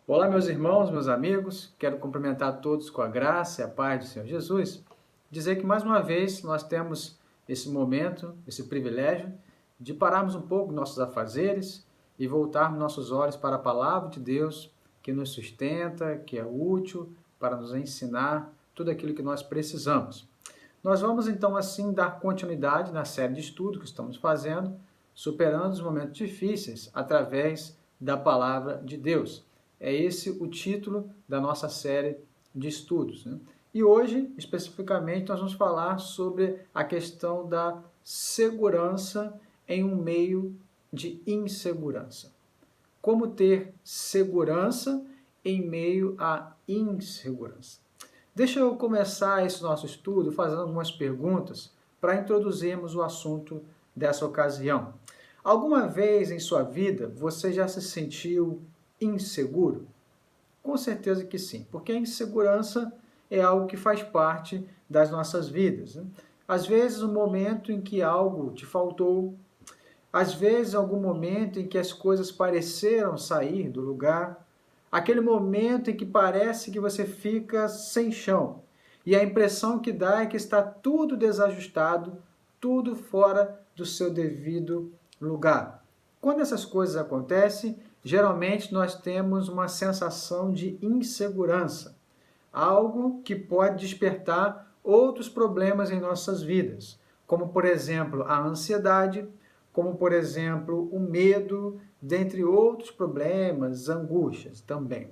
Olá, meus irmãos, meus amigos, quero cumprimentar todos com a graça e a paz do Senhor Jesus. Dizer que mais uma vez nós temos esse momento, esse privilégio de pararmos um pouco nossos afazeres e voltarmos nossos olhos para a palavra de Deus que nos sustenta, que é útil para nos ensinar tudo aquilo que nós precisamos. Nós vamos então assim dar continuidade na série de estudo que estamos fazendo, superando os momentos difíceis através da palavra de Deus. É esse o título da nossa série de estudos, né? E hoje, especificamente, nós vamos falar sobre a questão da segurança em um meio de insegurança. Como ter segurança em meio à insegurança. Deixa eu começar esse nosso estudo fazendo algumas perguntas para introduzirmos o assunto dessa ocasião. Alguma vez em sua vida você já se sentiu inseguro? Com certeza que sim, porque a insegurança é algo que faz parte das nossas vidas, né? Às vezes, um momento em que algo te faltou, às vezes, algum momento em que as coisas pareceram sair do lugar, aquele momento em que parece que você fica sem chão e a impressão que dá é que está tudo desajustado, tudo fora do seu devido lugar. Quando essas coisas acontecem, geralmente nós temos uma sensação de insegurança, algo que pode despertar outros problemas em nossas vidas, como por exemplo a ansiedade, como por exemplo o medo, dentre outros problemas, angústias também.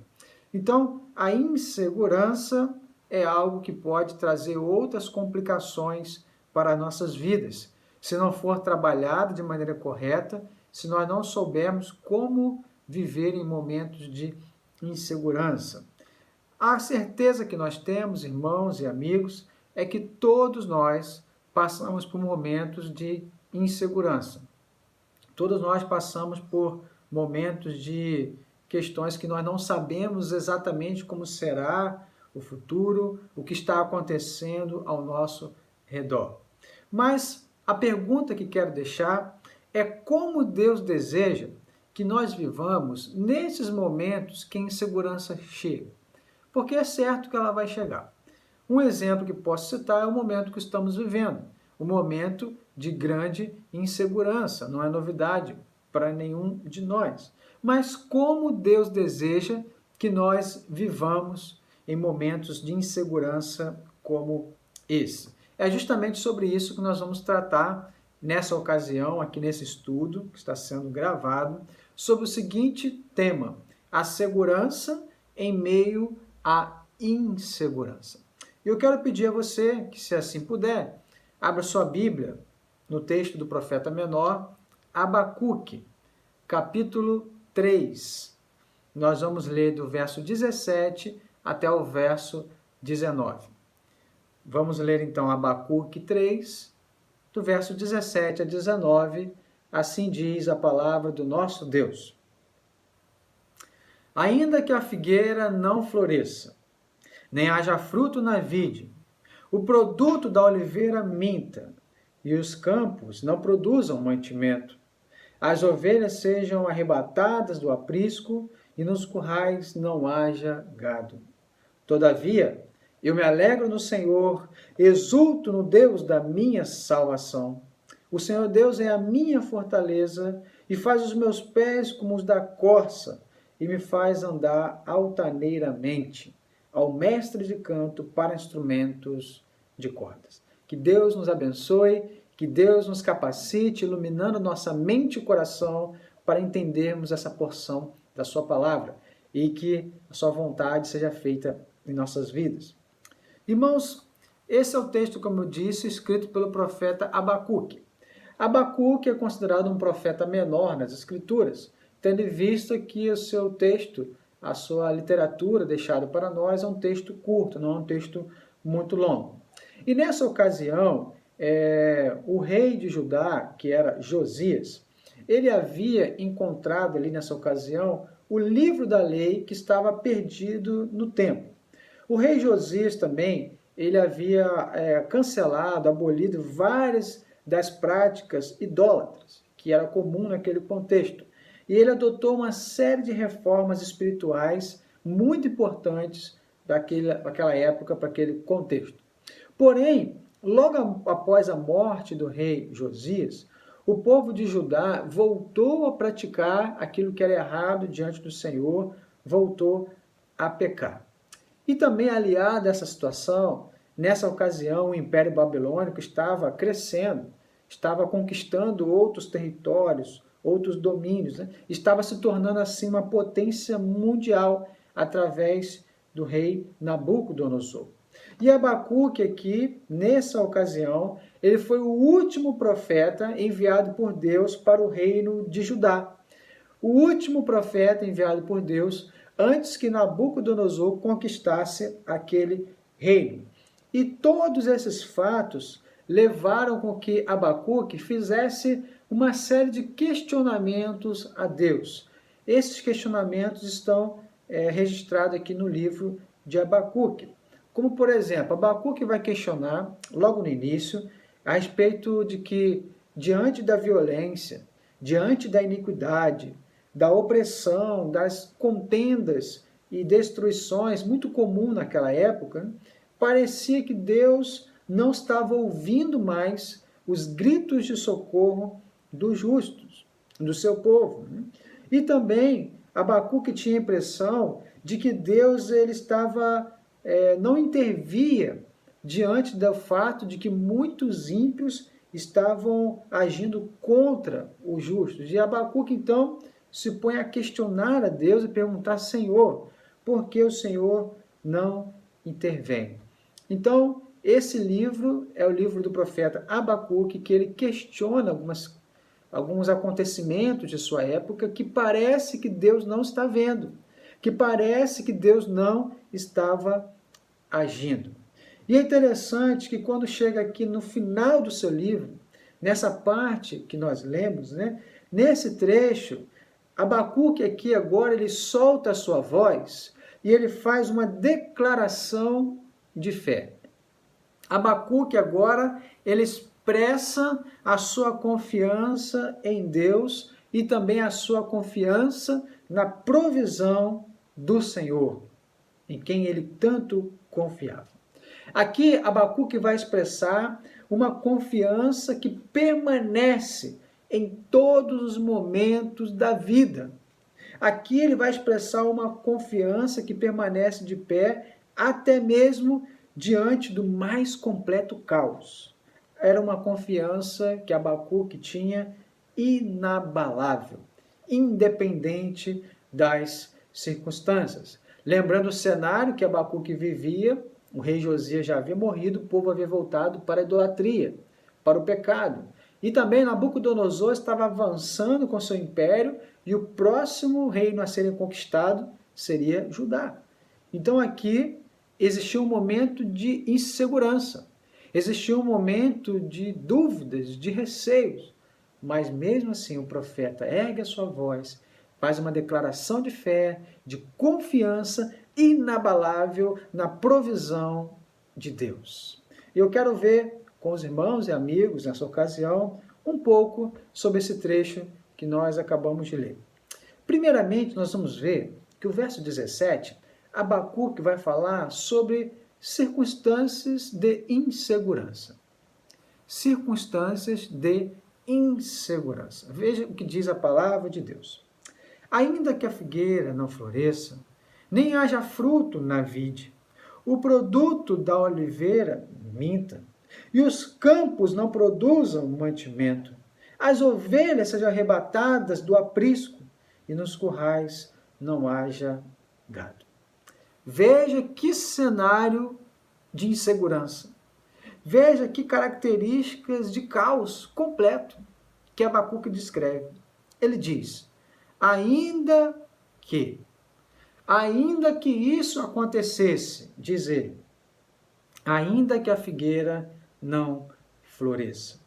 Então, a insegurança é algo que pode trazer outras complicações para as nossas vidas, se não for trabalhado de maneira correta, se nós não soubermos como viver em momentos de insegurança. A certeza que nós temos, irmãos e amigos, é que todos nós passamos por momentos de insegurança. Todos nós passamos por momentos de questões que nós não sabemos exatamente como será o futuro, o que está acontecendo ao nosso redor. Mas a pergunta que quero deixar é como Deus deseja que nós vivamos nesses momentos que a insegurança chega. Porque é certo que ela vai chegar. Um exemplo que posso citar é o momento que estamos vivendo, um momento de grande insegurança, não é novidade para nenhum de nós. Mas como Deus deseja que nós vivamos em momentos de insegurança como esse? É justamente sobre isso que nós vamos tratar nessa ocasião, aqui nesse estudo que está sendo gravado, sobre o seguinte tema: a segurança em meio à insegurança. Eu quero pedir a você que, se assim puder, abra sua Bíblia no texto do profeta menor, Abacuque, capítulo 3. Nós vamos ler do verso 17 até o verso 19. Vamos ler então Abacuque 3, do verso 17 a 19. Assim diz a palavra do nosso Deus. Ainda que a figueira não floresça, nem haja fruto na vide, o produto da oliveira minta, e os campos não produzam mantimento, as ovelhas sejam arrebatadas do aprisco, e nos currais não haja gado. Todavia, eu me alegro no Senhor, exulto no Deus da minha salvação. O Senhor Deus é a minha fortaleza, e faz os meus pés como os da corça, e me faz andar altaneiramente, ao mestre de canto para instrumentos de cordas. Que Deus nos abençoe, que Deus nos capacite, iluminando nossa mente e coração para entendermos essa porção da sua palavra e que a sua vontade seja feita em nossas vidas. Irmãos, esse é o texto, como eu disse, escrito pelo profeta Abacuque. Abacuque é considerado um profeta menor nas Escrituras, tendo em vista que o seu texto, a sua literatura deixada para nós é um texto curto, não é um texto muito longo. E nessa ocasião, o rei de Judá, que era Josias, ele havia encontrado ali nessa ocasião o livro da lei que estava perdido no templo. O rei Josias também, ele havia cancelado, abolido várias das práticas idólatras, que era comum naquele contexto. E ele adotou uma série de reformas espirituais muito importantes daquela época, para aquele contexto. Porém, logo após a morte do rei Josias, o povo de Judá voltou a praticar aquilo que era errado diante do Senhor, voltou a pecar. E também aliado a essa situação, nessa ocasião o Império Babilônico estava crescendo, estava conquistando outros territórios, outros domínios, né? Estava se tornando assim uma potência mundial através do rei Nabucodonosor. E Abacuque aqui, nessa ocasião, ele foi o último profeta enviado por Deus para o reino de Judá. O último profeta enviado por Deus antes que Nabucodonosor conquistasse aquele reino. E todos esses fatos levaram com que Abacuque fizesse uma série de questionamentos a Deus. Esses questionamentos estão registrados aqui no livro de Abacuque. Como, por exemplo, Abacuque vai questionar, logo no início, a respeito de que, diante da violência, diante da iniquidade, da opressão, das contendas e destruições, muito comum naquela época, parecia que Deus não estava ouvindo mais os gritos de socorro dos justos, do seu povo. E também Abacuque tinha a impressão de que Deus não intervia diante do fato de que muitos ímpios estavam agindo contra os justos. E Abacuque, então, se põe a questionar a Deus e perguntar: Senhor, por que o Senhor não intervém? Então, esse livro é o livro do profeta Abacuque, que ele questiona alguns acontecimentos de sua época que parece que Deus não está vendo, que parece que Deus não estava agindo. E é interessante que quando chega aqui no final do seu livro, nessa parte que nós lemos, né, nesse trecho, Abacuque aqui agora ele solta a sua voz e ele faz uma declaração de fé. Abacuque agora ele expressa a sua confiança em Deus e também a sua confiança na provisão do Senhor, em quem ele tanto confiava. Aqui Abacuque vai expressar uma confiança que permanece em todos os momentos da vida. Aqui ele vai expressar uma confiança que permanece de pé até mesmo diante do mais completo caos. Era uma confiança que Abacuque tinha inabalável, independente das circunstâncias. Lembrando o cenário que Abacuque vivia, o rei Josias já havia morrido, o povo havia voltado para a idolatria, para o pecado. E também Nabucodonosor estava avançando com seu império e o próximo reino a ser conquistado seria Judá. Então aqui existia um momento de insegurança, existia um momento de dúvidas, de receios. Mas mesmo assim o profeta ergue a sua voz, faz uma declaração de fé, de confiança inabalável na provisão de Deus. E eu quero ver com os irmãos e amigos, nessa ocasião, um pouco sobre esse trecho que nós acabamos de ler. Primeiramente, nós vamos ver que o verso 17, Abacuque vai falar sobre circunstâncias de insegurança. Circunstâncias de insegurança. Veja o que diz a palavra de Deus. Ainda que a figueira não floresça, nem haja fruto na vide, o produto da oliveira minta, e os campos não produzam mantimento, as ovelhas sejam arrebatadas do aprisco, e nos currais não haja gado. Veja que cenário de insegurança. Veja que características de caos completo que Abacuque descreve. Ele diz: ainda que isso acontecesse, diz ele, ainda que a figueira não floresça,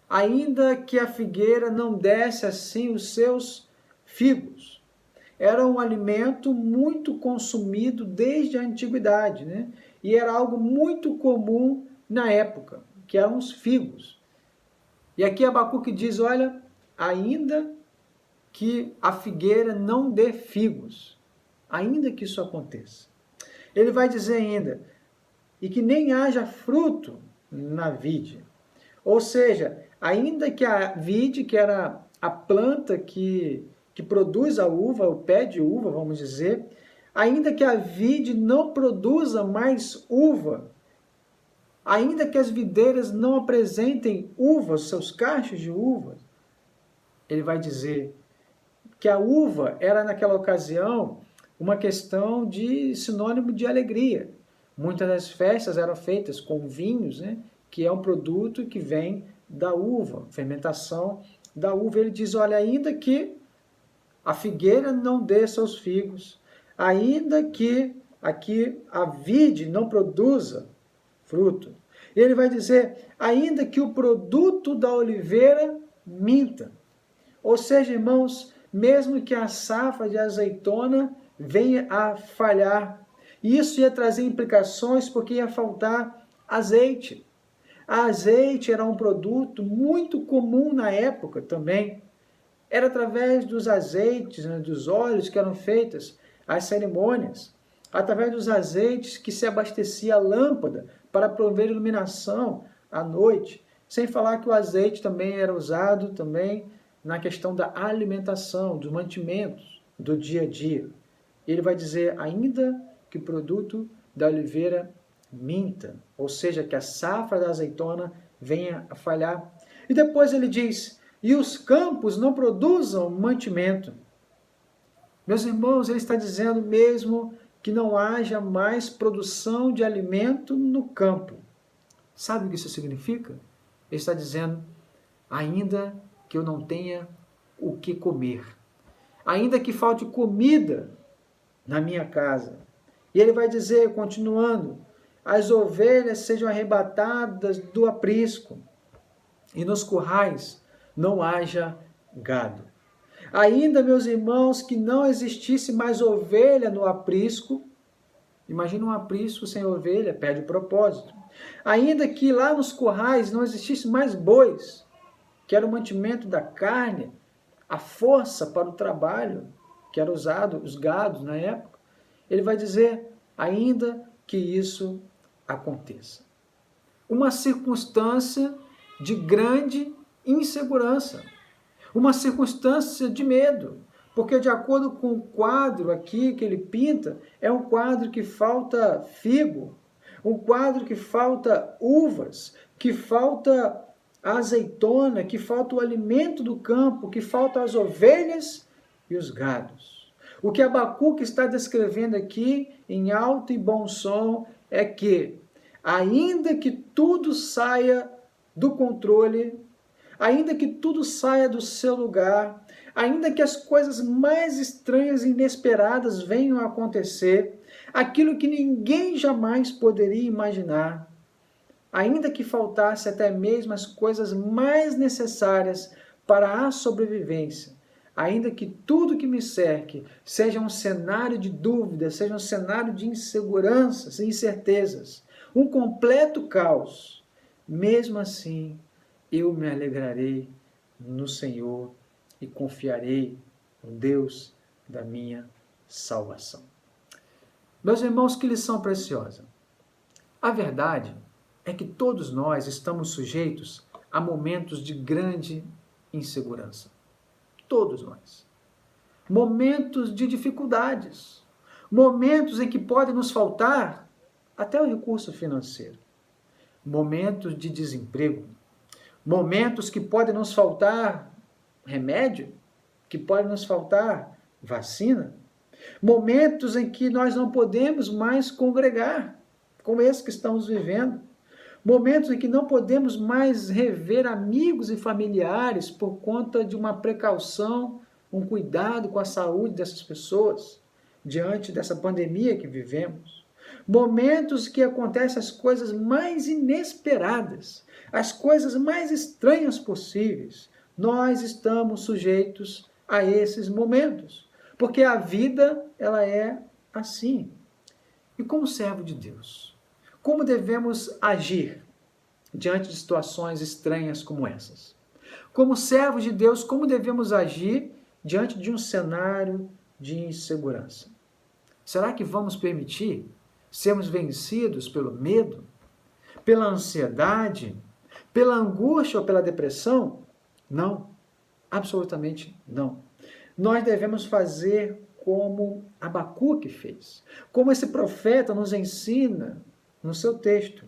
ainda que a figueira não desse assim os seus figos. Era um alimento muito consumido desde a antiguidade, né? E era algo muito comum na época, que eram os figos. E aqui Abacuque diz, olha, ainda que a figueira não dê figos, ainda que isso aconteça. Ele vai dizer ainda, e que nem haja fruto na vide. Ou seja, ainda que a vide, que era a planta que produz a uva, o pé de uva, vamos dizer, ainda que a vide não produza mais uva, ainda que as videiras não apresentem uvas, seus cachos de uvas, ele vai dizer que a uva era, naquela ocasião, uma questão de sinônimo de alegria. Muitas das festas eram feitas com vinhos, né, que é um produto que vem da uva, fermentação da uva. Ele diz, olha, ainda que a figueira não dê seus figos, ainda que aqui a vide não produza fruto. Ele vai dizer, ainda que o produto da oliveira minta. Ou seja, irmãos, mesmo que a safra de azeitona venha a falhar, isso ia trazer implicações porque ia faltar azeite. Azeite era um produto muito comum na época também. Era através dos azeites, né, dos óleos que eram feitas as cerimônias, através dos azeites que se abastecia a lâmpada para prover iluminação à noite. Sem falar que o azeite também era usado também na questão da alimentação, dos mantimentos do dia a dia. Ele vai dizer, ainda que o produto da oliveira minta, ou seja, que a safra da azeitona venha a falhar. E depois ele diz, e os campos não produzam mantimento. Meus irmãos, ele está dizendo mesmo que não haja mais produção de alimento no campo. Sabe o que isso significa? Ele está dizendo, ainda que eu não tenha o que comer, ainda que falte comida na minha casa. E ele vai dizer, continuando, as ovelhas sejam arrebatadas do aprisco, e nos currais não haja gado. Ainda, meus irmãos, que não existisse mais ovelha no aprisco, imagina um aprisco sem ovelha, perde o propósito. Ainda que lá nos currais não existisse mais bois, que era o mantimento da carne, a força para o trabalho, que era usado, os gados na época, ele vai dizer, ainda que isso aconteça. Uma circunstância de grande insegurança, uma circunstância de medo, porque de acordo com o quadro aqui que ele pinta, é um quadro que falta figo, um quadro que falta uvas, que falta azeitona, que falta o alimento do campo, que falta as ovelhas e os gados. O que Abacuque está descrevendo aqui, em alto e bom som, é que, ainda que tudo saia do controle, ainda que tudo saia do seu lugar, ainda que as coisas mais estranhas e inesperadas venham a acontecer, aquilo que ninguém jamais poderia imaginar, ainda que faltasse até mesmo as coisas mais necessárias para a sobrevivência, ainda que tudo que me cerque seja um cenário de dúvidas, seja um cenário de inseguranças e incertezas, um completo caos, mesmo assim, eu me alegrarei no Senhor e confiarei no Deus da minha salvação. Meus irmãos, que lição preciosa. A verdade é que todos nós estamos sujeitos a momentos de grande insegurança. Todos nós. Momentos de dificuldades. Momentos em que pode nos faltar até o recurso financeiro. Momentos de desemprego. Momentos que podem nos faltar remédio, que pode nos faltar vacina. Momentos em que nós não podemos mais congregar, como esse que estamos vivendo. Momentos em que não podemos mais rever amigos e familiares por conta de uma precaução, um cuidado com a saúde dessas pessoas, diante dessa pandemia que vivemos. Momentos que acontecem as coisas mais inesperadas, as coisas mais estranhas possíveis. Nós estamos sujeitos a esses momentos, porque a vida, ela é assim. E como servo de Deus, como devemos agir diante de situações estranhas como essas? Como servos de Deus, como devemos agir diante de um cenário de insegurança? Será que vamos permitir sermos vencidos pelo medo, pela ansiedade, pela angústia ou pela depressão? Não, absolutamente não. Nós devemos fazer como Abacuque fez, como esse profeta nos ensina no seu texto.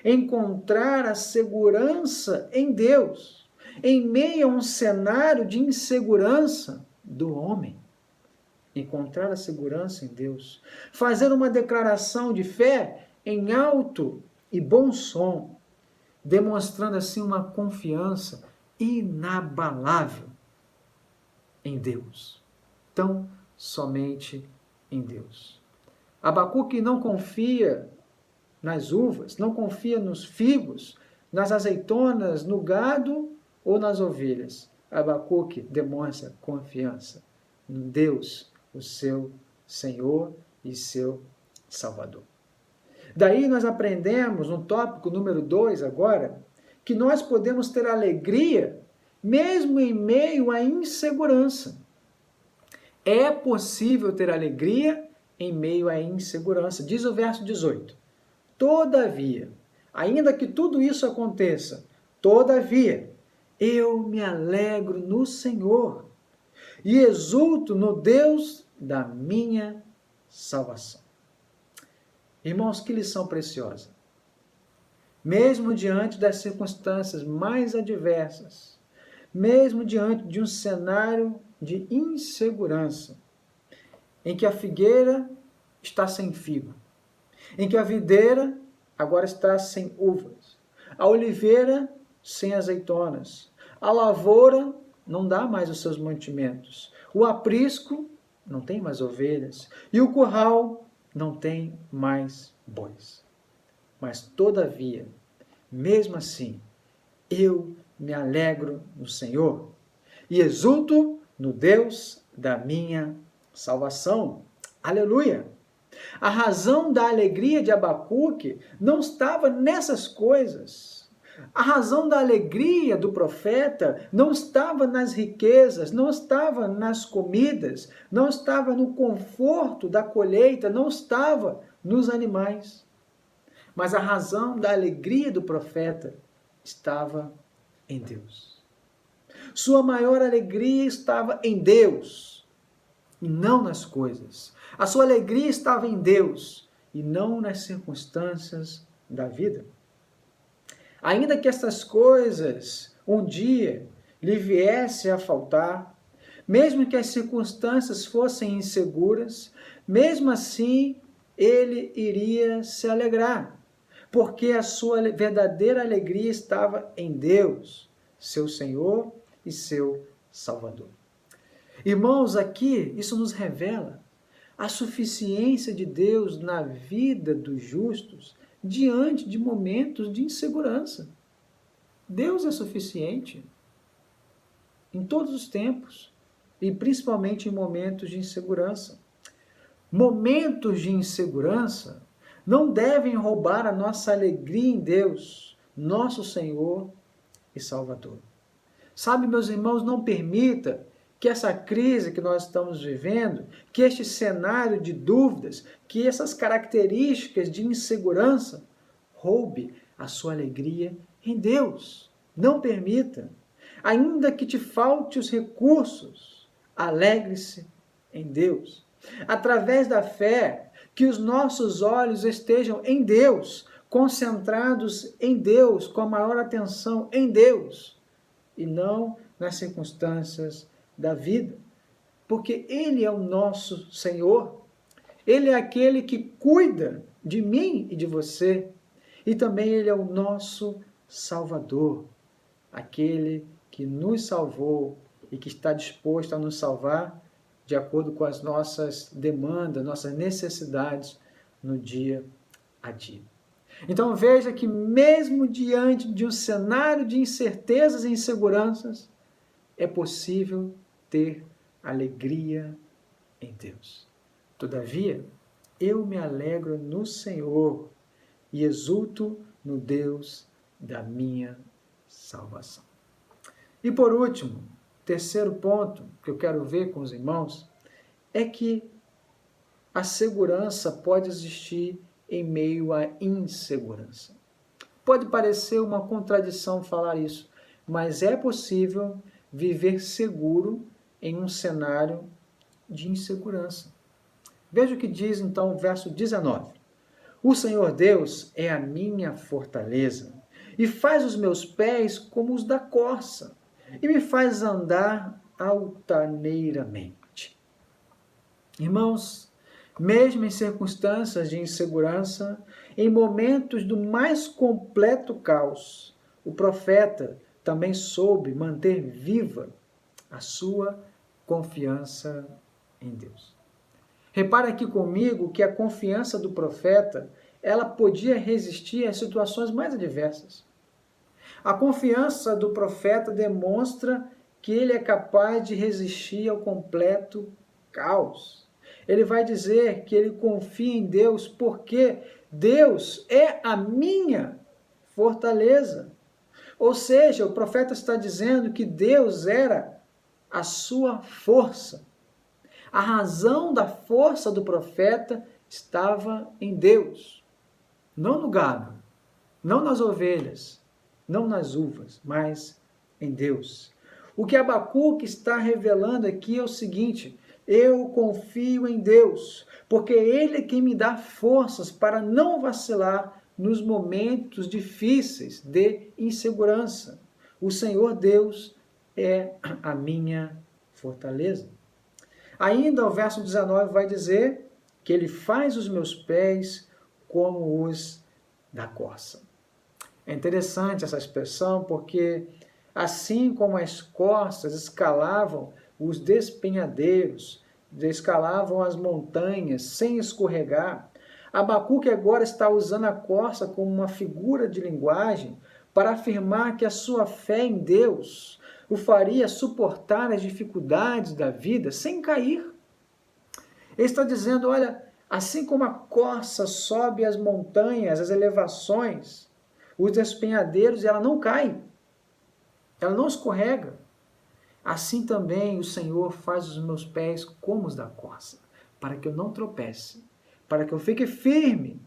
Encontrar a segurança em Deus, em meio a um cenário de insegurança do homem. Encontrar a segurança em Deus. Fazer uma declaração de fé em alto e bom som, demonstrando assim uma confiança inabalável em Deus. Tão somente em Deus. Abacuque não confia nas uvas, não confia nos figos, nas azeitonas, no gado ou nas ovelhas. Abacuque demonstra confiança em Deus, o seu Senhor e seu Salvador. Daí nós aprendemos, no tópico número 2 agora, que nós podemos ter alegria mesmo em meio à insegurança. É possível ter alegria em meio à insegurança. Diz o verso 18. Todavia, ainda que tudo isso aconteça, todavia, eu me alegro no Senhor e exulto no Deus da minha salvação. Irmãos, que lição preciosa. Mesmo diante das circunstâncias mais adversas, mesmo diante de um cenário de insegurança, em que a figueira está sem figo, em que a videira agora está sem uvas, a oliveira sem azeitonas, a lavoura não dá mais os seus mantimentos, o aprisco não tem mais ovelhas e o curral não tem mais bois. Mas, todavia, mesmo assim, eu me alegro no Senhor e exulto no Deus da minha salvação. Aleluia! A razão da alegria de Abacuque não estava nessas coisas. A razão da alegria do profeta não estava nas riquezas, não estava nas comidas, não estava no conforto da colheita, não estava nos animais. Mas a razão da alegria do profeta estava em Deus. Sua maior alegria estava em Deus e não nas coisas. A sua alegria estava em Deus e não nas circunstâncias da vida. Ainda que essas coisas um dia lhe viesse a faltar, mesmo que as circunstâncias fossem inseguras, mesmo assim ele iria se alegrar, porque a sua verdadeira alegria estava em Deus, seu Senhor e seu Salvador. Irmãos, aqui isso nos revela a suficiência de Deus na vida dos justos diante de momentos de insegurança. Deus é suficiente em todos os tempos e principalmente em momentos de insegurança. Momentos de insegurança não devem roubar a nossa alegria em Deus, nosso Senhor e Salvador. Sabe, meus irmãos, não permita que essa crise que nós estamos vivendo, que este cenário de dúvidas, que essas características de insegurança roube a sua alegria em Deus. Não permita. Ainda que te falte os recursos, alegre-se em Deus. Através da fé, que os nossos olhos estejam em Deus, concentrados em Deus, com a maior atenção em Deus, e não nas circunstâncias da vida. Porque Ele é o nosso Senhor. Ele é aquele que cuida de mim e de você. E também Ele é o nosso Salvador. Aquele que nos salvou e que está disposto a nos salvar de acordo com as nossas demandas, nossas necessidades no dia a dia. Então veja que mesmo diante de um cenário de incertezas e inseguranças, é possível ter alegria em Deus. Todavia, eu me alegro no Senhor e exulto no Deus da minha salvação. E por último, terceiro ponto que eu quero ver com os irmãos é que a segurança pode existir em meio à insegurança. Pode parecer uma contradição falar isso, mas é possível viver seguro em um cenário de insegurança. Veja o que diz então o verso 19. O Senhor Deus é a minha fortaleza e faz os meus pés como os da corça e me faz andar altaneiramente. Irmãos, mesmo em circunstâncias de insegurança, em momentos do mais completo caos, o profeta também soube manter viva a sua confiança em Deus. Repare aqui comigo que a confiança do profeta, ela podia resistir às situações mais adversas. A confiança do profeta demonstra que ele é capaz de resistir ao completo caos. Ele vai dizer que ele confia em Deus porque Deus é a minha fortaleza. Ou seja, o profeta está dizendo que Deus era a sua força. A razão da força do profeta estava em Deus, não no gado, não nas ovelhas, não nas uvas, mas em Deus. O que Abacuque está revelando aqui é o seguinte: eu confio em Deus, porque Ele é quem me dá forças para não vacilar nos momentos difíceis de insegurança. O Senhor Deus é a minha fortaleza. Ainda o verso 19 vai dizer que Ele faz os meus pés como os da corça. É interessante essa expressão porque assim como as corças escalavam os despenhadeiros, escalavam as montanhas sem escorregar, Abacuque agora está usando a corça como uma figura de linguagem para afirmar que a sua fé em Deus o faria suportar as dificuldades da vida sem cair. Ele está dizendo, olha, assim como a corça sobe as montanhas, as elevações, os despenhadeiros, ela não cai, ela não escorrega. Assim também o Senhor faz os meus pés como os da corça, para que eu não tropece, para que eu fique firme,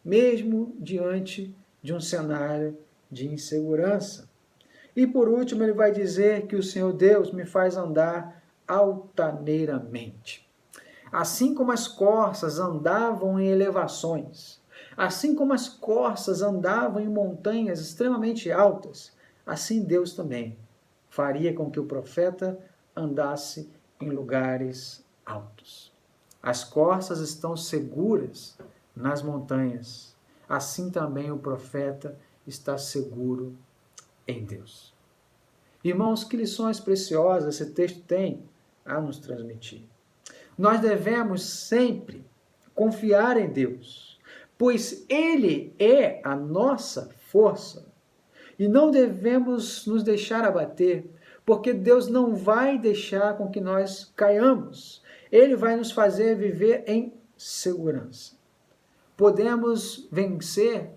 mesmo diante de um cenário de insegurança. E por último, ele vai dizer que o Senhor Deus me faz andar altaneiramente. Assim como as corças andavam em elevações, assim como as corças andavam em montanhas extremamente altas, assim Deus também faria com que o profeta andasse em lugares altos. As corças estão seguras nas montanhas, assim também o profeta está seguro em Deus. Irmãos, que lições preciosas esse texto tem a nos transmitir. Nós devemos sempre confiar em Deus, pois Ele é a nossa força. E não devemos nos deixar abater, porque Deus não vai deixar com que nós caiamos. Ele vai nos fazer viver em segurança. Podemos vencer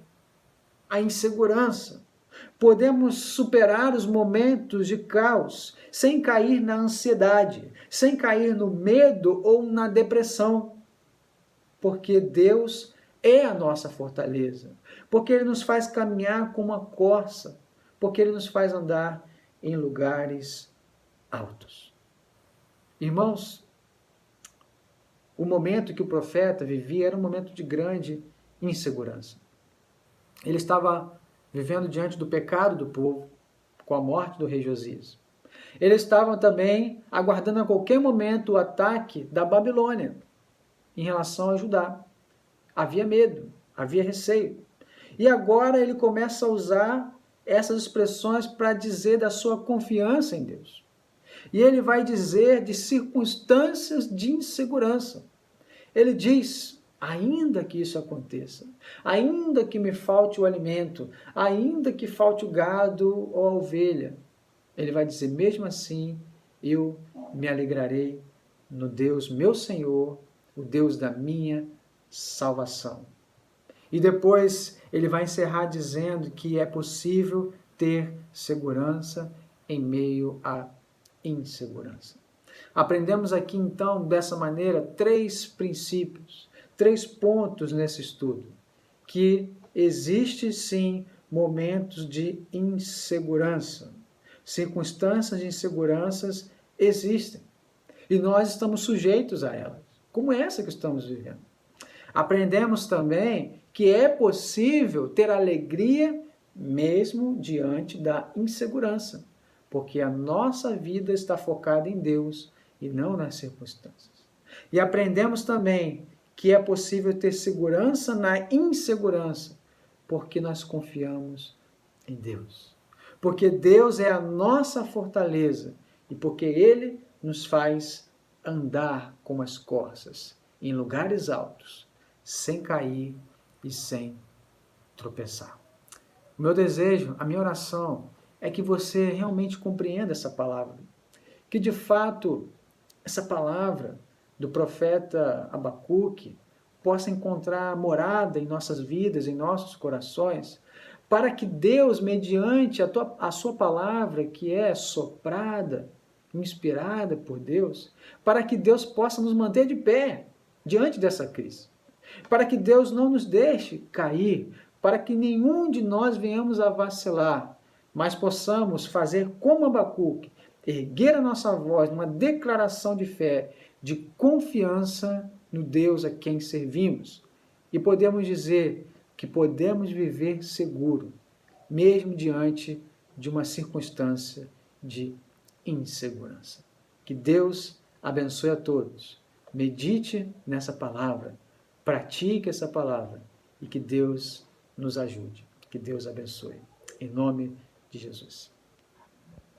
a insegurança. Podemos superar os momentos de caos sem cair na ansiedade, sem cair no medo ou na depressão, porque Deus é a nossa fortaleza, porque Ele nos faz caminhar como uma corça, porque Ele nos faz andar em lugares altos. Irmãos, o momento que o profeta vivia era um momento de grande insegurança. Ele estava vivendo diante do pecado do povo, com a morte do rei Josias. Eles estavam também aguardando a qualquer momento o ataque da Babilônia em relação a Judá. Havia medo, havia receio. E agora ele começa a usar essas expressões para dizer da sua confiança em Deus. E ele vai dizer de circunstâncias de insegurança. Ele diz: ainda que isso aconteça, ainda que me falte o alimento, ainda que falte o gado ou a ovelha, ele vai dizer, mesmo assim, eu me alegrarei no Deus, meu Senhor, o Deus da minha salvação. E depois ele vai encerrar dizendo que é possível ter segurança em meio à insegurança. Aprendemos aqui, então, dessa maneira, 3 princípios, 3 pontos nesse estudo, que existe, sim, momentos de insegurança. Circunstâncias de inseguranças existem, e nós estamos sujeitos a elas, como essa que estamos vivendo. Aprendemos também que é possível ter alegria mesmo diante da insegurança, porque a nossa vida está focada em Deus e não nas circunstâncias. E aprendemos também que é possível ter segurança na insegurança, porque nós confiamos em Deus. Porque Deus é a nossa fortaleza e porque Ele nos faz andar como as corças, em lugares altos, sem cair e sem tropeçar. O meu desejo, a minha oração, é que você realmente compreenda essa palavra. Que de fato, essa palavra do profeta Abacuque possa encontrar morada em nossas vidas, em nossos corações, para que Deus, mediante a sua palavra, que é soprada, inspirada por Deus, para que Deus possa nos manter de pé diante dessa crise. Para que Deus não nos deixe cair, para que nenhum de nós venhamos a vacilar, mas possamos fazer como Abacuque, erguer a nossa voz numa declaração de fé, de confiança no Deus a quem servimos. E podemos dizer que podemos viver seguro, mesmo diante de uma circunstância de insegurança. Que Deus abençoe a todos. Medite nessa palavra, pratique essa palavra e que Deus nos ajude. Que Deus abençoe. Em nome de Jesus.